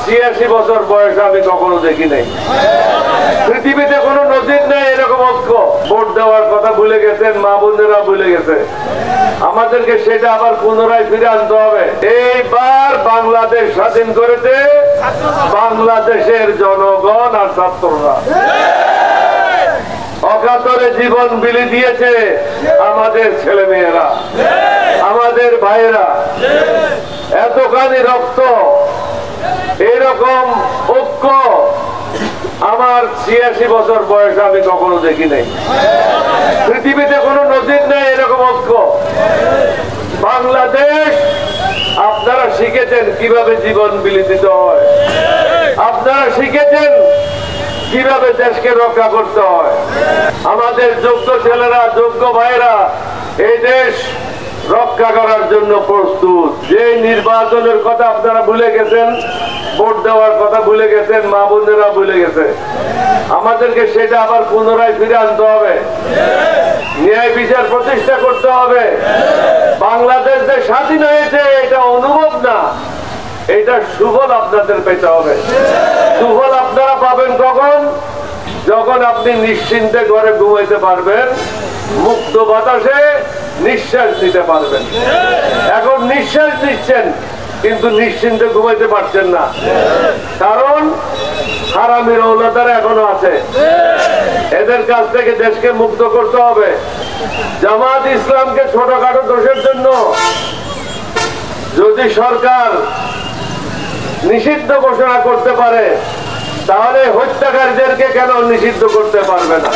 86 বছর বয়সে আমি কখনো দেখি নাই। পৃথিবীতে কোনো নজির নাই এরকম ঐক্য। ভোট দেওয়ার কথা ভুলে গেছেন, মা বোনেরা ভুলে গেছে। আমাদেরকে সেটা আবার পুনরায় ফিরে আনতে হবে। এইবার বাংলাদেশ স্বাধীন করেছে বাংলাদেশের জনগণ আর ছাত্ররা। অকাতরে জীবন বিলি দিয়েছে আমাদের ছেলে মেয়েরা, আমাদের ভাইয়েরা। এতখানি রক্ত, এরকম ঐক্য আমার 86 বছর বয়সে আমি কখনো দেখি নাই। পৃথিবীতে কোনো নজির নাই এরকম ঐক্য। বাংলাদেশ আপনারা শিখেছেন কিভাবে জীবন বিলি দিতে হয়, আপনারা শিখেছেন কিভাবে দেশকে রক্ষা করতে হয়। আমাদের যোগ্য ছেলেরা, যোগ্য ভাইয়েরা এই দেশ রক্ষা করার জন্য প্রস্তুত। যে নির্বাচনের কথা আপনারা ভুলে গেছেন, ভোট দেওয়ার কথা ভুলে গেছেন, মা বোনেরা ভুলে গেছে। আমাদেরকে সেটা আবার পুনরায় ফিরে আনতে হবে। ন্যায় বিচার প্রতিষ্ঠা করতে হবে। বাংলাদেশ যে স্বাধীন হয়েছে এটা অনুভব না, এটা সুফল আপনাদের পেতে হবে। সুফল আপনারা পাবেন কখন? যখন আপনি নিশ্চিন্তে ঘরে ঘুমাইতে পারবেন, মুক্ত বাতাসে নিঃশ্বাস নিতে পারবেন। এখন নিঃশ্বাস নিচ্ছেন কিন্তু নিশ্চিন্তে ঘুমাইতে পারছেন না, কারণ হারামির ঔলাদারা এখনো আছে। এদের কাছ থেকে দেশকে মুক্ত করতে হবে। জামাত ইসলামকে ছোটখাটো দোষের জন্য যদি সরকার নিষিদ্ধ ঘোষণা করতে পারে, তাহলে হত্যাকারীদেরকে কেন নিষিদ্ধ করতে পারবে না?